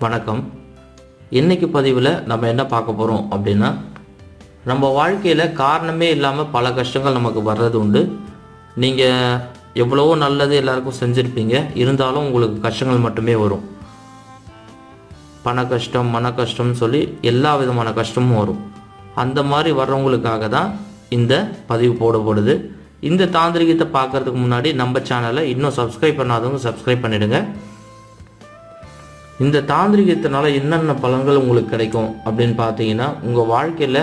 வணக்கம். இன்னைக்கு பதிவில் நம்ம என்ன பார்க்க போகிறோம் அப்படின்னா, நம்ம வாழ்க்கையில் காரணமே இல்லாமல் பல கஷ்டங்கள் நமக்கு வர்றது உண்டு. நீங்கள் எவ்வளவோ நல்லது எல்லாருக்கும் செஞ்சுருப்பீங்க, இருந்தாலும் உங்களுக்கு கஷ்டங்கள் மட்டுமே வரும். பண கஷ்டம், மன கஷ்டம்னு சொல்லி எல்லா விதமான கஷ்டமும் வரும். அந்த மாதிரி வர்றவங்களுக்காக தான் இந்த பதிவு போடப்படுது. இந்த தாந்திரிகத்தை பார்க்குறதுக்கு முன்னாடி நம்ம சேனலை இன்னும் சப்ஸ்கிரைப் பண்ணாதவங்க சப்ஸ்கிரைப் பண்ணிவிடுங்க. இந்த தாந்திரிகத்தினால என்னென்ன பலன்கள் உங்களுக்கு கிடைக்கும் அப்படின்னு பார்த்தீங்கன்னா, உங்கள் வாழ்க்கையில்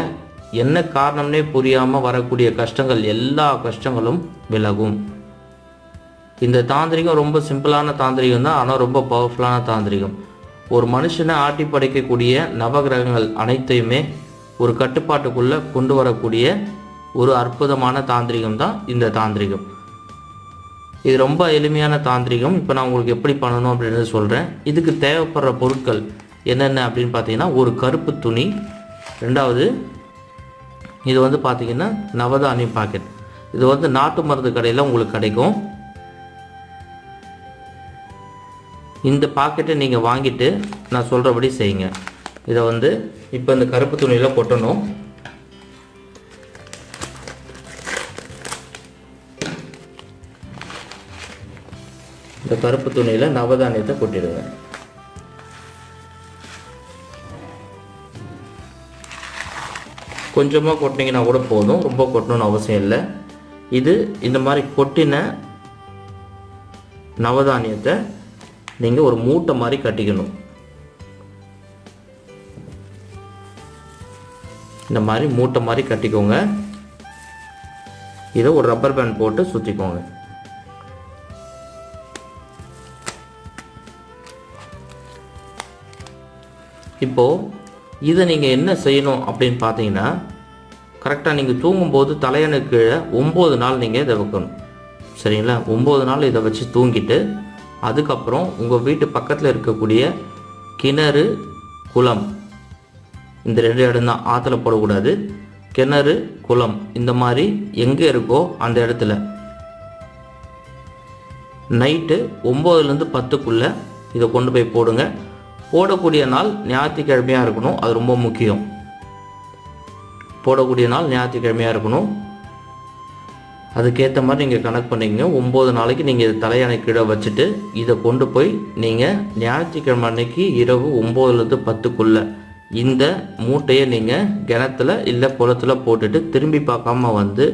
என்ன காரணம்னே புரியாமல் வரக்கூடிய கஷ்டங்கள், எல்லா கஷ்டங்களும் விலகும். இந்த தாந்திரிகம் ரொம்ப சிம்பிளான தாந்திரிகம் தான், ஆனால் ரொம்ப பவர்ஃபுல்லான தாந்திரிகம். ஒரு மனுஷனை ஆட்டி படைக்கக்கூடிய நவகிரகங்கள் அனைத்தையுமே ஒரு கட்டுப்பாட்டுக்குள்ளே கொண்டு வரக்கூடிய ஒரு அற்புதமான தாந்திரிகம் தான் இந்த தாந்திரிகம். இது ரொம்ப எளிமையான தாந்திரிகம். இப்போ நான் உங்களுக்கு எப்படி பண்ணணும் அப்படின்னு சொல்கிறேன். இதுக்கு தேவைப்படுற பொருட்கள் என்னென்ன அப்படின்னு பார்த்தீங்கன்னா, ஒரு கருப்பு துணி, ரெண்டாவது இது வந்து பார்த்தீங்கன்னா நவதானியம் பாக்கெட். இது வந்து நாட்டு மருந்து கடையில் உங்களுக்கு கிடைக்கும். இந்த பாக்கெட்டை நீங்கள் வாங்கிட்டு நான் சொல்கிறபடி செய்யுங்க. இதை வந்து இப்போ இந்த கருப்பு துணியில் கொட்டணும். இந்த கருப்பு துணியில் நவதானியத்தை கொட்டிடுங்க. கொஞ்சமாக கொட்டினீங்கன்னா கூட போதும், ரொம்ப கொட்டணும்னு அவசியம் இல்லை. இது இந்த மாதிரி கொட்டின நவதானியத்தை நீங்கள் ஒரு மூட்டை மாதிரி கட்டிக்கணும். இந்த மாதிரி மூட்டை மாதிரி கட்டிக்கோங்க. இதை ஒரு ரப்பர் பேண்ட் போட்டு சுற்றிக்கோங்க. இப்போது இதை நீங்கள் என்ன செய்யணும் அப்படின்னு பார்த்தீங்கன்னா, கரெக்டாக நீங்கள் தூங்கும்போது தலையணுக்கு கீழே 9 நாள் நீங்கள் இதை வைக்கணும். சரிங்களா? 9 நாள் இதை வச்சு தூங்கிட்டு, அதுக்கப்புறம் உங்கள் வீட்டு பக்கத்தில் இருக்கக்கூடிய கிணறு, குளம், இந்த 2 இடம் தான், ஆற்றுல போடக்கூடாது. கிணறு, குளம் இந்த மாதிரி எங்கே இருக்கோ அந்த இடத்துல நைட்டு 9லேருந்து 10க்குள்ளே இதை கொண்டு போய் போடுங்க. போடக்கூடிய நாள் ஞாயிற்றுக்கிழமையாக இருக்கணும், அது ரொம்ப முக்கியம். போடக்கூடிய நாள் ஞாயிற்றுக்கிழமையாக இருக்கணும். அதுக்கேற்ற மாதிரி நீங்கள் கணக்கு பண்ணிக்கங்க. 9 நாளைக்கு நீங்கள் இதை தலையணை கீழே வச்சுட்டு இதை கொண்டு போய் நீங்கள் ஞாயிற்றுக்கிழமை அன்னைக்கு இரவு 9லேருந்து 10க்குள்ளே இந்த மூட்டையை நீங்கள் கிணத்துல இல்லை குளத்தில் போட்டுட்டு திரும்பி பார்க்காம வந்து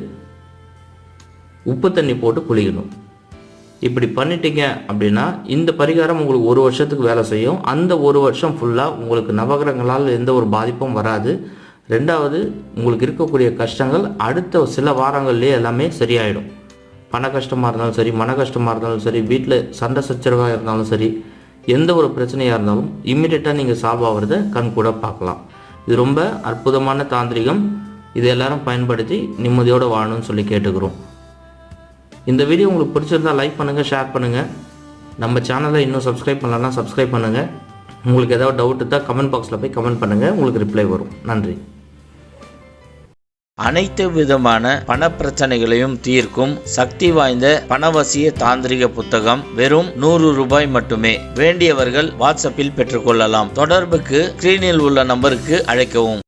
உப்பு தண்ணி போட்டு குளிக்கணும். இப்படி பண்ணிட்டீங்க அப்படின்னா இந்த பரிகாரம் உங்களுக்கு 1 வருஷத்துக்கு வேலை செய்யும். அந்த 1 வருஷம் ஃபுல்லாக உங்களுக்கு நவகிரகங்களால் எந்த ஒரு பாதிப்பும் வராது. ரெண்டாவது, உங்களுக்கு இருக்கக்கூடிய கஷ்டங்கள் அடுத்த சில வாரங்கள்லேயே எல்லாமே சரியாயிடும். பண கஷ்டமாக இருந்தாலும் சரி, மன கஷ்டமாக இருந்தாலும் சரி, வீட்டில் சண்டை சச்சரவாக இருந்தாலும் சரி, எந்த ஒரு பிரச்சனையாக இருந்தாலும் இம்மிடியட்டாக நீங்கள் சால்வ் ஆகிறத கண் கூட பார்க்கலாம். இது ரொம்ப அற்புதமான தாந்திரிகம். இது எல்லாரும் பயன்படுத்தி நிம்மதியோடு வாழணும்னு சொல்லி கேட்டுக்கிறோம். இந்த வீடியோ உங்களுக்கு பிடிச்சிருந்தால் லைக் பண்ணுங்கள், ஷேர் பண்ணுங்கள். நம்ம சேனலை இன்னும் சப்ஸ்கிரைப் பண்ணலன்னா சப்ஸ்கிரைப் பண்ணுங்கள். உங்களுக்கு ஏதாவது டவுட் இருந்தால் கமெண்ட் பாக்ஸில் போய் கமெண்ட் பண்ணுங்கள், உங்களுக்கு ரிப்ளை வரும். நன்றி. அனைத்து விதமான பண பிரச்சனைகளையும் தீர்க்கும் சக்தி வாய்ந்த பணவசிய தாந்திரிக புத்தகம் வெறும் 100 ரூபாய் மட்டுமே. வேண்டியவர்கள் வாட்ஸ்அப்பில் பெற்றுக்கொள்ளலாம். தொடர்புக்கு ஸ்கிரீனில் உள்ள நம்பருக்கு அழைக்கவும்.